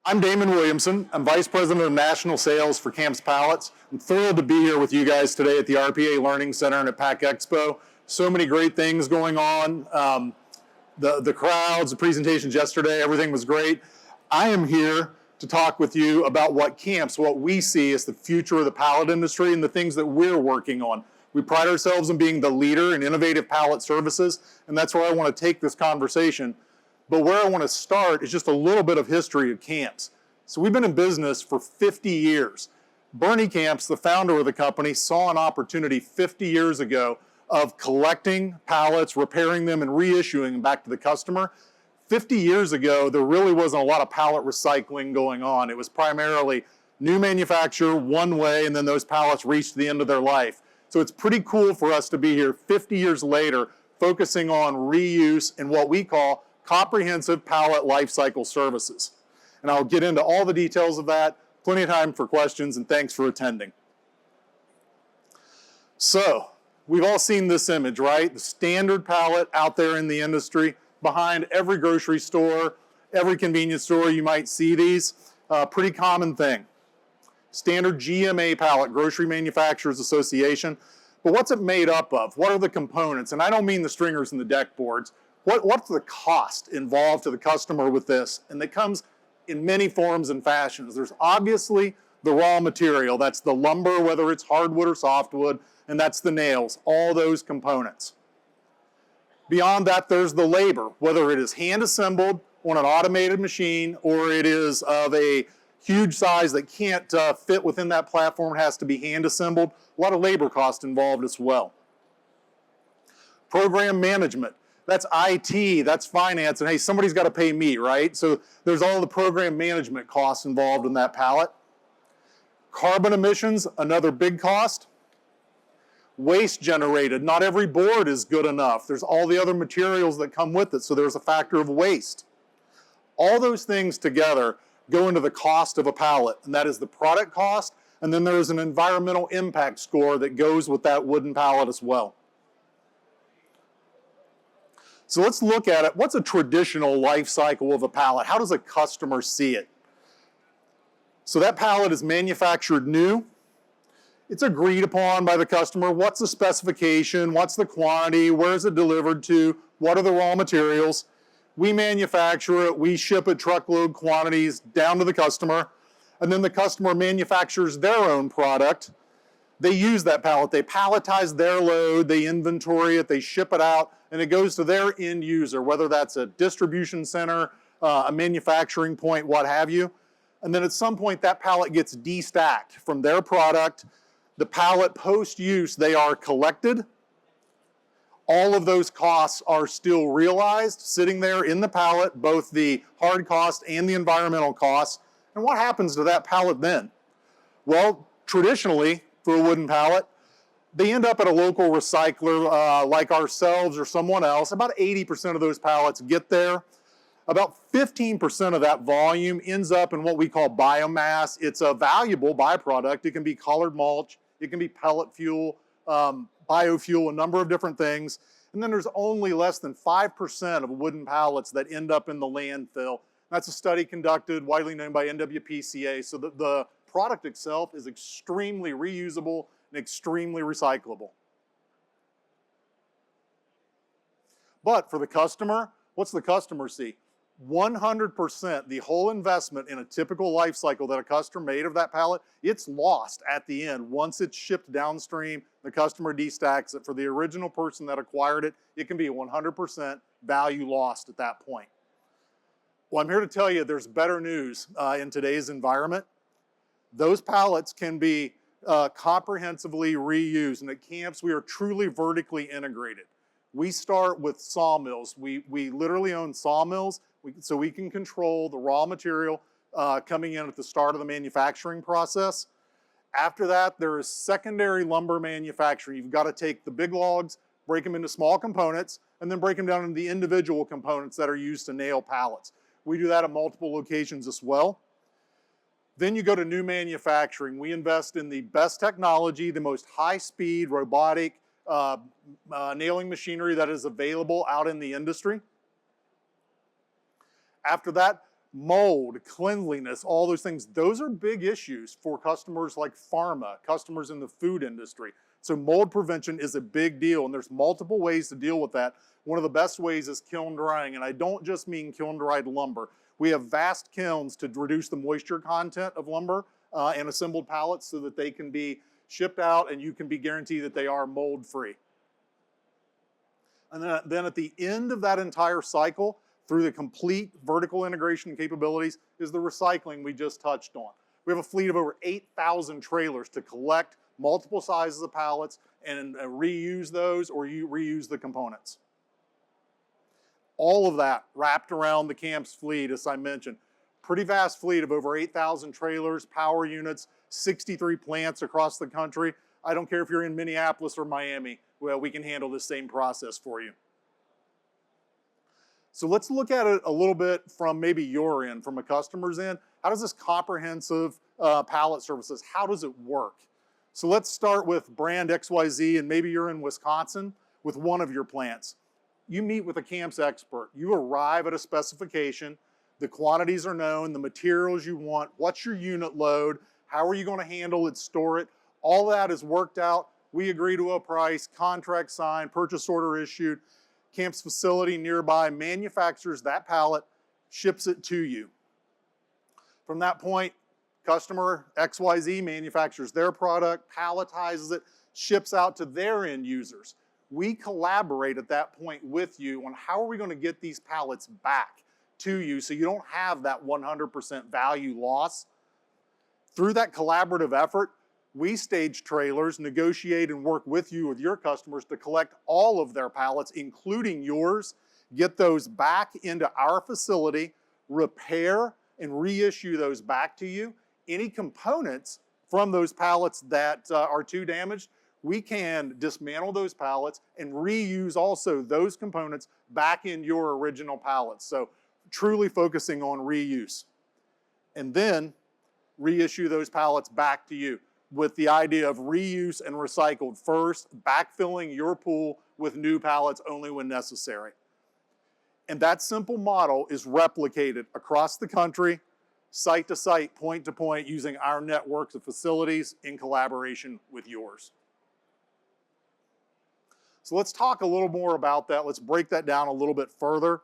I'm Damon Williamson. I'm Vice President of National Sales for Camps Pallets. I'm thrilled to be here with you guys today at the RPA Learning Center and at Pack Expo. So many great things going on. The crowds, the presentations yesterday, everything was great. I am here to talk with you about what we see as the future of the pallet industry and the things that we're working on. We pride ourselves in being the leader in innovative pallet services, and that's where I want to take this conversation. But where I want to start is just a little bit of history of Camps. So we've been in business for 50 years. Bernie Camps, the founder of the company, saw an opportunity 50 years ago of collecting pallets, repairing them, and reissuing them back to the customer. 50 years ago, there really wasn't a lot of pallet recycling going on. It was primarily new manufacture, one way, and then those pallets reached the end of their life. So it's pretty cool for us to be here 50 years later, focusing on reuse and what we call Comprehensive Pallet Life-cycle Services. And I'll get into all the details of that. Plenty of time for questions, and thanks for attending. So, we've all seen this image, right? The standard pallet out there in the industry. Behind every grocery store, every convenience store, you might see these. Pretty common thing. Standard GMA pallet, Grocery Manufacturers Association. But what's it made up of? What are the components? And I don't mean the stringers and the deck boards. What's the cost involved to the customer with this? And it comes in many forms and fashions. There's obviously the raw material. That's the lumber, whether it's hardwood or softwood, and that's the nails, all those components. Beyond that, there's the labor, whether it is hand assembled on an automated machine or it is of a huge size that can't fit within that platform, it has to be hand assembled. A lot of labor cost involved as well. Program management. That's IT, that's finance, and hey, somebody's got to pay me, right? So there's all the program management costs involved in that pallet. Carbon emissions, another big cost. Waste generated, not every board is good enough. There's all the other materials that come with it, so there's a factor of waste. All those things together go into the cost of a pallet, and that is the product cost, and then there's an environmental impact score that goes with that wooden pallet as well. So let's look at it. What's a traditional life cycle of a pallet? How does a customer see it? So that pallet is manufactured new. It's agreed upon by the customer. What's the specification? What's the quantity? Where is it delivered to? What are the raw materials? We manufacture it. We ship it truckload quantities down to the customer. And then the customer manufactures their own product. They use that pallet. They palletize their load. They inventory it. They ship it out. And it goes to their end user, whether that's a distribution center, a manufacturing point, what have you. And then at some point, that pallet gets destacked from their product. The pallet post-use, they are collected. All of those costs are still realized, sitting there in the pallet, both the hard cost and the environmental costs. And what happens to that pallet then? Well, traditionally, for a wooden pallet, they end up at a local recycler like ourselves or someone else. About 80% of those pallets get there. About 15% of that volume ends up in what we call biomass. It's a valuable byproduct. It can be colored mulch, it can be pellet fuel, biofuel, a number of different things. And then there's only less than 5% of wooden pallets that end up in the landfill. That's a study conducted, widely known by NWPCA. So the product itself is extremely reusable and extremely recyclable. But for the customer, what's the customer see? 100%, the whole investment in a typical life cycle that a customer made of that pallet, it's lost at the end. Once it's shipped downstream, the customer destacks it. For the original person that acquired it, it can be 100% value lost at that point. Well, I'm here to tell you there's better news in today's environment. Those pallets can be comprehensively reused, and at Camps we are truly vertically integrated. We start with sawmills. We literally own sawmills, so we can control the raw material coming in at the start of the manufacturing process. After that, there is secondary lumber manufacturing. You've got to take the big logs, break them into small components, and then break them down into the individual components that are used to nail pallets. We do that at multiple locations as well. Then you go to new manufacturing. We invest in the best technology, the most high-speed robotic nailing machinery that is available out in the industry. After that, Mold, cleanliness, all those things, those are big issues for customers like pharma, customers in the food industry. So mold prevention is a big deal, and there's multiple ways to deal with that. One of the best ways is kiln drying, and I don't just mean kiln dried lumber. We have vast kilns to reduce the moisture content of lumber and assembled pallets so that they can be shipped out and you can be guaranteed that they are mold free. And then at the end of that entire cycle, through the complete vertical integration capabilities, is the recycling we just touched on. We have a fleet of over 8,000 trailers to collect multiple sizes of pallets and reuse those or reuse the components. All of that wrapped around the camp's fleet, as I mentioned. Pretty vast fleet of over 8,000 trailers, power units, 63 plants across the country. I don't care if you're in Minneapolis or Miami, well, we can handle the same process for you. So let's look at it a little bit from maybe your end, from a customer's end. How does this comprehensive pallet services, how does it work? So let's start with brand XYZ, and maybe you're in Wisconsin with one of your plants. You meet with a CAMPS expert. You arrive at a specification. The quantities are known, the materials you want, what's your unit load, how are you going to handle it, store it. All that is worked out. We agree to a price, contract signed, purchase order issued. CAMPS facility nearby manufactures that pallet, ships it to you. From that point, customer XYZ manufactures their product, palletizes it, ships out to their end users. We collaborate at that point with you on how are we going to get these pallets back to you so you don't have that 100% value loss. Through that collaborative effort, we stage trailers, negotiate and work with you, with your customers to collect all of their pallets, including yours, get those back into our facility, repair and reissue those back to you. Any components from those pallets that are too damaged, we can dismantle those pallets and reuse also those components back in your original pallets. So truly focusing on reuse. And then reissue those pallets back to you with the idea of reuse and recycled first, backfilling your pool with new pallets only when necessary. And that simple model is replicated across the country, site to site, point to point, using our networks of facilities in collaboration with yours. So let's talk a little more about that. Let's break that down a little bit further.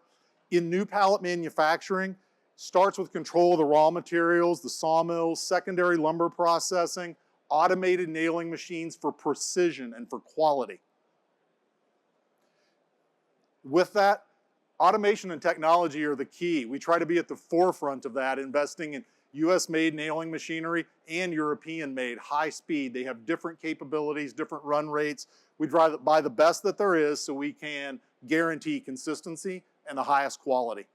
In new pallet manufacturing, starts with control of the raw materials, the sawmills, secondary lumber processing, automated nailing machines for precision and for quality. With that, automation and technology are the key. We try to be at the forefront of that, investing in US-made nailing machinery and European-made, high speed. They have different capabilities, different run rates. We try to buy the best that there is so we can guarantee consistency and the highest quality.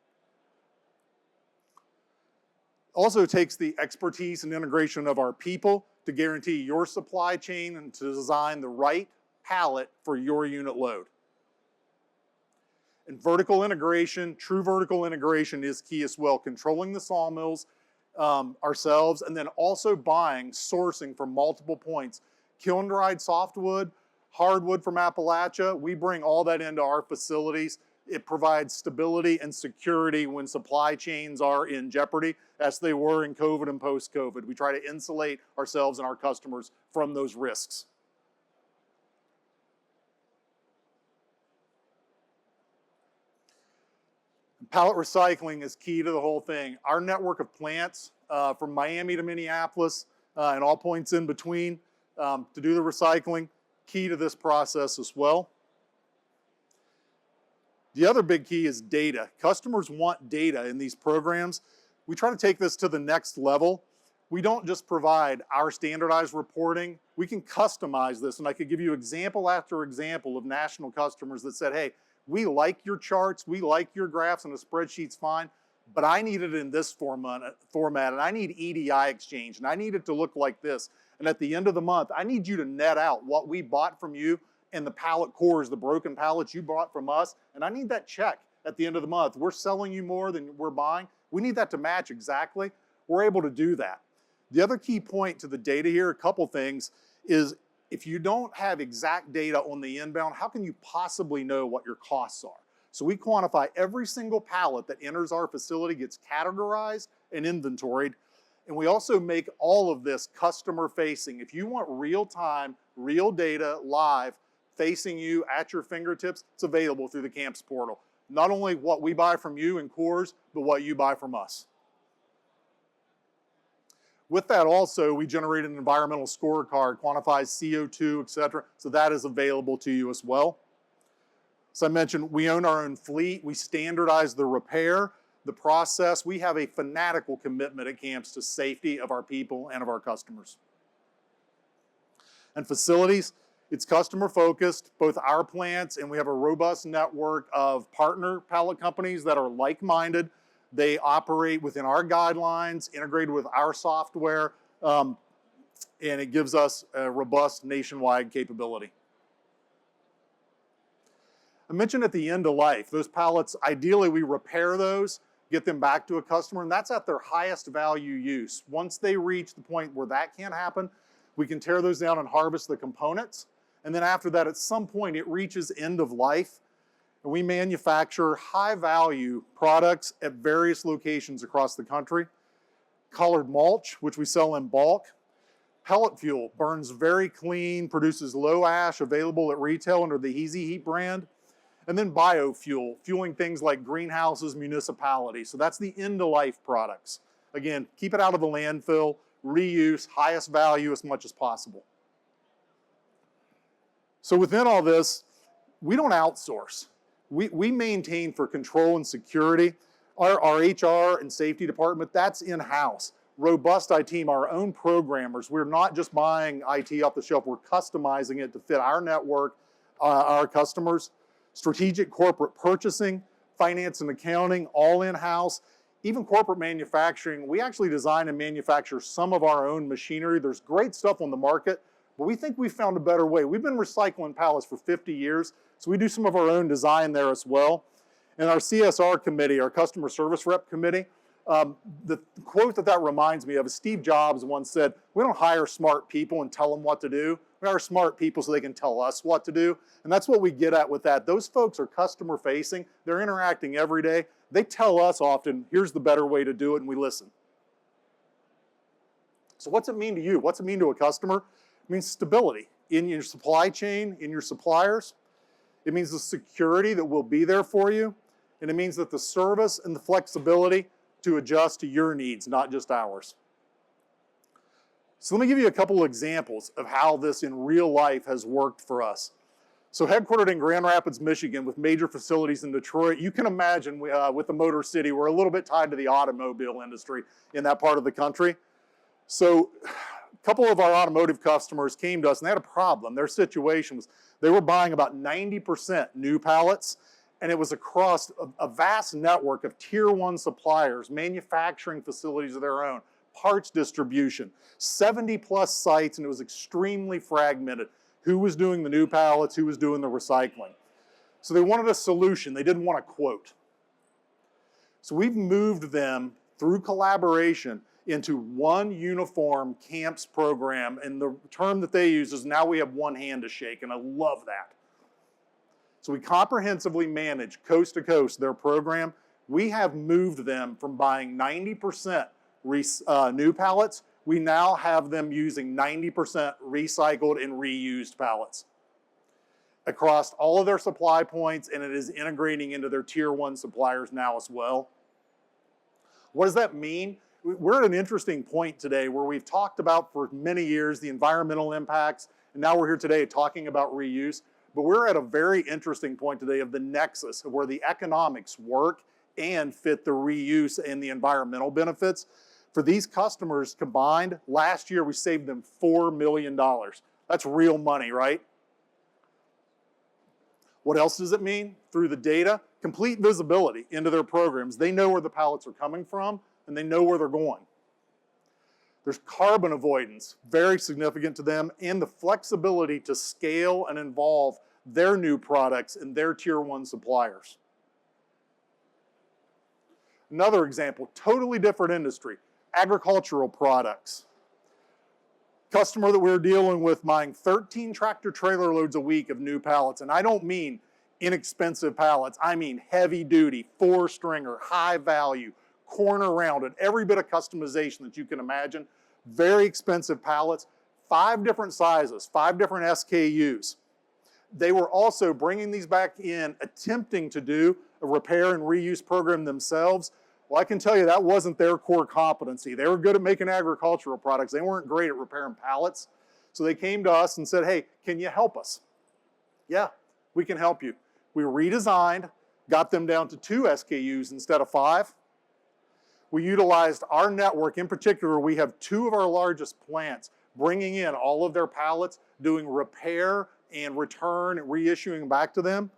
Also takes the expertise and integration of our people to guarantee your supply chain and to design the right pallet for your unit load. And vertical integration, true vertical integration is key as well, controlling the sawmills ourselves, and then also buying, sourcing from multiple points. Kiln dried softwood, hardwood from Appalachia, we bring all that into our facilities. It provides stability and security when supply chains are in jeopardy, as they were in COVID and post-COVID. We try to insulate ourselves and our customers from those risks. Pallet recycling is key to the whole thing. Our network of plants from Miami to Minneapolis and all points in between to do the recycling, key to this process as well. The other big key is data. Customers want data in these programs. We try to take this to the next level. We don't just provide our standardized reporting. We can customize this, and I could give you example after example of national customers that said, hey, we like your charts, we like your graphs, and the spreadsheet's fine, but I need it in this format, and I need EDI exchange, and I need it to look like this. And at the end of the month, I need you to net out what we bought from you and the pallet cores, the broken pallets you bought from us, and I need that check at the end of the month. We're selling you more than we're buying. We need that to match exactly. We're able to do that. The other key point to the data here, a couple things, is if you don't have exact data on the inbound, how can you possibly know what your costs are? So we quantify every single pallet that enters our facility, gets categorized and inventoried. And we also make all of this customer facing. If you want real time, real data, live, facing you at your fingertips, it's available through the CAMPS portal. Not only what we buy from you in cores, but what you buy from us. With that also, we generate an environmental scorecard, quantifies CO2, et cetera, so that is available to you as well. As I mentioned, we own our own fleet. We standardize the repair, the process. We have a fanatical commitment at CAMPS to safety of our people and of our customers. And facilities, it's customer focused, both our plants, and we have a robust network of partner pallet companies that are like-minded. They operate within our guidelines, integrated with our software, and it gives us a robust nationwide capability. I mentioned at the end of life, those pallets, ideally we repair those, get them back to a customer, and that's at their highest value use. Once they reach the point where that can't happen, we can tear those down and harvest the components. And then after that, at some point, it reaches end of life. And we manufacture high value products at various locations across the country. Colored mulch, which we sell in bulk. Pellet fuel, burns very clean, produces low ash, available at retail under the Easy Heat brand. And then biofuel, fueling things like greenhouses, municipalities. So that's the end of life products. Again, keep it out of the landfill, reuse, highest value as much as possible. So within all this, we don't outsource. We maintain for control and security. Our HR and safety department, that's in-house. Robust IT team, our own programmers. We're not just buying IT off the shelf, we're customizing it to fit our network, our customers. Strategic corporate purchasing, finance and accounting, all in-house. Even corporate manufacturing, we actually design and manufacture some of our own machinery. There's great stuff on the market, but we think we found a better way. We've been recycling pallets for 50 years, so we do some of our own design there as well. And our CSR committee, our customer service rep committee, the quote that reminds me of is Steve Jobs once said, we don't hire smart people and tell them what to do. We hire smart people so they can tell us what to do. And that's what we get at with that. Those folks are customer facing. They're interacting every day. They tell us often, here's the better way to do it, and we listen. So what's it mean to you? What's it mean to a customer? It means stability in your supply chain, in your suppliers. It means the security that will be there for you. And it means that the service and the flexibility to adjust to your needs, not just ours. So let me give you a couple of examples of how this in real life has worked for us. So headquartered in Grand Rapids, Michigan, with major facilities in Detroit, you can imagine with the Motor City, we're a little bit tied to the automobile industry in that part of the country. So a couple of our automotive customers came to us and they had a problem. Their situation was they were buying about 90% new pallets, and it was across a vast network of tier 1 suppliers, manufacturing facilities of their own, parts distribution, 70 plus sites, and it was extremely fragmented. Who was doing the new pallets, who was doing the recycling. So they wanted a solution, they didn't want a quote. So we've moved them through collaboration into one uniform CAMPS program, and the term that they use is now we have one hand to shake, and I love that. So we comprehensively manage coast to coast their program. We have moved them from buying 90% new pallets. We now have them using 90% recycled and reused pallets across all of their supply points, and it is integrating into their tier 1 suppliers now as well. What does that mean? We're at an interesting point today where we've talked about for many years the environmental impacts, and now we're here today talking about reuse. But we're at a very interesting point today of the nexus of where the economics work and fit the reuse and the environmental benefits. For these customers combined, last year we saved them $4 million. That's real money, right? What else does it mean? Through the data, complete visibility into their programs. They know where the pallets are coming from and they know where they're going. There's carbon avoidance, very significant to them, and the flexibility to scale and involve their new products and their tier 1 suppliers. Another example, totally different industry, agricultural products. Customer that we're dealing with buying 13 tractor trailer loads a week of new pallets, and I don't mean inexpensive pallets. I mean heavy duty, 4-stringer, high value, corner rounded, every bit of customization that you can imagine. Very expensive pallets, 5 different sizes, 5 different SKUs. They were also bringing these back in, attempting to do a repair and reuse program themselves. Well, I can tell you that wasn't their core competency. They were good at making agricultural products. They weren't great at repairing pallets. So they came to us and said, hey, can you help us? Yeah, we can help you. We redesigned, got them down to 2 SKUs instead of 5. We utilized our network. In particular, we have 2 of our largest plants bringing in all of their pallets, doing repair and return and reissuing back to them.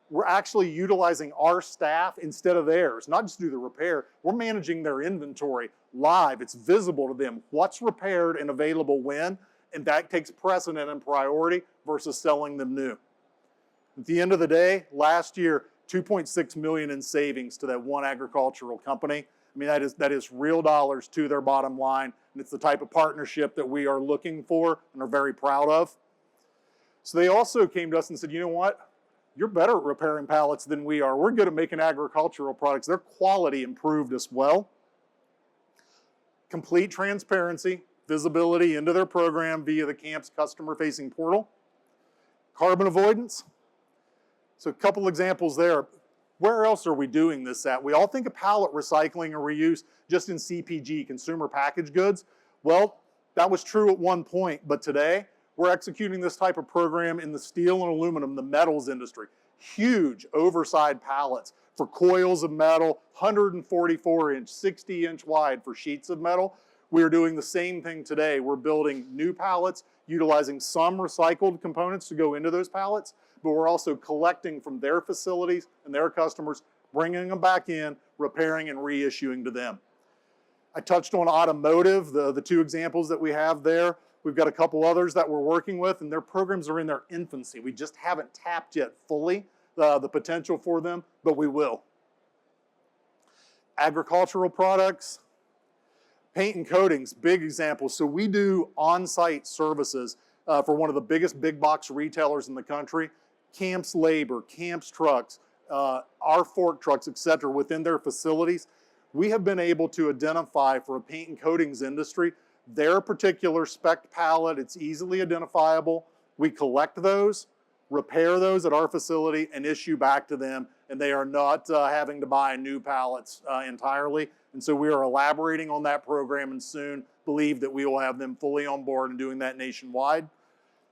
We're actually utilizing our staff instead of theirs, not just do the repair. We're managing their inventory live. It's visible to them what's repaired and available when, and that takes precedent and priority versus selling them new. At the end of the day, last year, $2.6 million in savings to that one agricultural company. I mean, that is real dollars to their bottom line, and it's the type of partnership that we are looking for and are very proud of. So they also came to us and said, you know what? You're better at repairing pallets than we are. We're good at making agricultural products. Their quality improved as well. Complete transparency, visibility into their program via the camp's customer-facing portal. Carbon avoidance. So a couple examples there. Where else are we doing this at? We all think of pallet recycling or reuse just in CPG, consumer packaged goods. Well, that was true at one point, but today we're executing this type of program in the steel and aluminum, the metals industry. Huge oversized pallets for coils of metal, 144-inch, 60-inch wide for sheets of metal. We're doing the same thing today. We're building new pallets, utilizing some recycled components to go into those pallets, but we're also collecting from their facilities and their customers, bringing them back in, repairing and reissuing to them. I touched on automotive, the 2 examples that we have there. We've got a couple others that we're working with, and their programs are in their infancy. We just haven't tapped yet fully the potential for them, but we will. Agricultural products, paint and coatings, big examples. So we do on-site services for one of the biggest big box retailers in the country. Camps labor, Camps trucks, our fork trucks, etc. within their facilities. We have been able to identify for a paint and coatings industry their particular spec pallet. It's easily identifiable. We collect those, repair those at our facility, and issue back to them, and they are not having to buy new pallets entirely. And so we are elaborating on that program and soon believe that we will have them fully on board and doing that nationwide.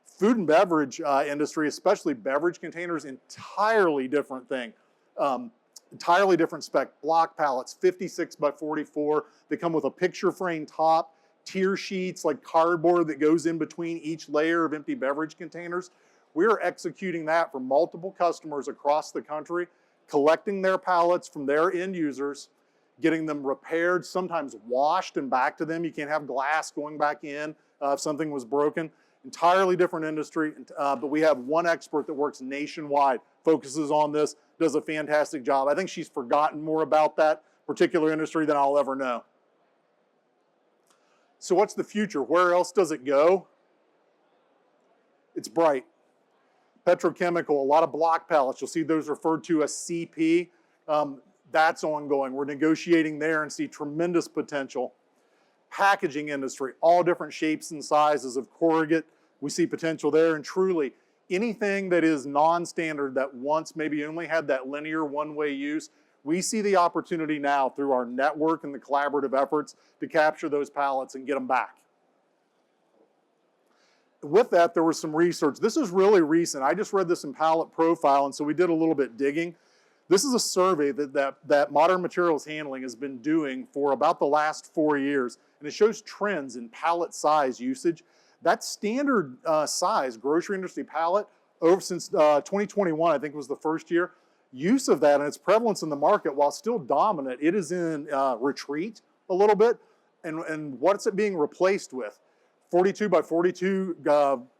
Food and beverage industry, especially beverage containers, entirely different thing. Entirely different spec. Block pallets, 56 by 44. They come with a picture frame top, tier sheets like cardboard that goes in between each layer of empty beverage containers. We're executing that for multiple customers across the country, collecting their pallets from their end users, getting them repaired, sometimes washed and back to them. You can't have glass going back in if something was broken. Entirely different industry, but we have one expert that works nationwide, focuses on this, does a fantastic job. I think she's forgotten more about that particular industry than I'll ever know. So what's the future? Where else does it go? It's bright. Petrochemical, a lot of block pallets. You'll see those referred to as CP. That's ongoing. We're negotiating there and see tremendous potential. Packaging industry, all different shapes and sizes of corrugate. We see potential there, and truly anything that is non-standard that once maybe only had that linear one-way use, we see the opportunity now through our network and the collaborative efforts to capture those pallets and get them back. With that, there was some research. This is really recent. I just read this in Pallet Profile, and so we did a little bit digging. This is a survey that Modern Materials Handling has been doing for about the last 4 years, and it shows trends in pallet size usage. That standard size grocery industry pallet, over since 2021, I think was the first year, use of that and its prevalence in the market, while still dominant, it is in retreat a little bit. And what's it being replaced with? 42 by 42,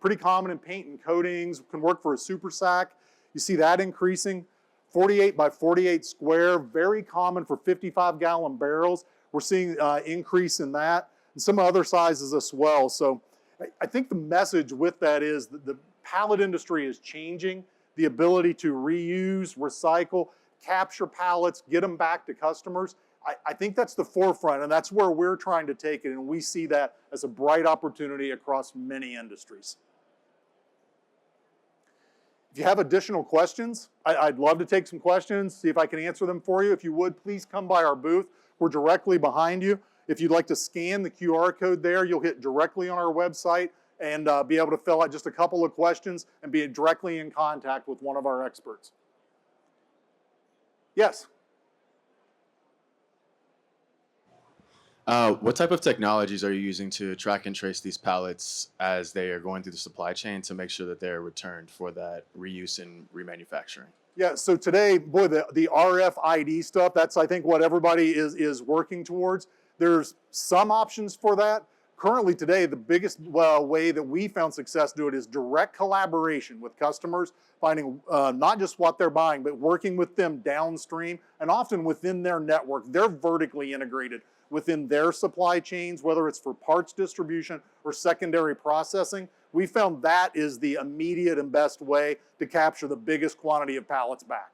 pretty common in paint and coatings, can work for a super sack. You see that increasing. 48 by 48 square, very common for 55-gallon barrels. We're seeing increase in that, and some other sizes as well. So I think the message with that is that the pallet industry is changing. the ability to reuse, recycle, capture pallets, get them back to customers. I think that's the forefront, and that's where we're trying to take it, and we see that as a bright opportunity across many industries. If you have additional questions, I'd love to take some questions, see if I can answer them for you. If you would, please come by our booth. We're directly behind you. If you'd like to scan the QR code there, you'll hit directly on our website and be able to fill out just a couple of questions and be directly in contact with one of our experts. Yes? What type of technologies are you using to track and trace these pallets as they are going through the supply chain to make sure that they're returned for that reuse and remanufacturing? Yeah, so today, boy, the RFID stuff, that's I think what everybody is working towards. There's some options for that. Currently today, the biggest way that we found success to do it is direct collaboration with customers, finding not just what they're buying, but working with them downstream and often within their network. They're vertically integrated within their supply chains, whether it's for parts distribution or secondary processing. We found that is the immediate and best way to capture the biggest quantity of pallets back.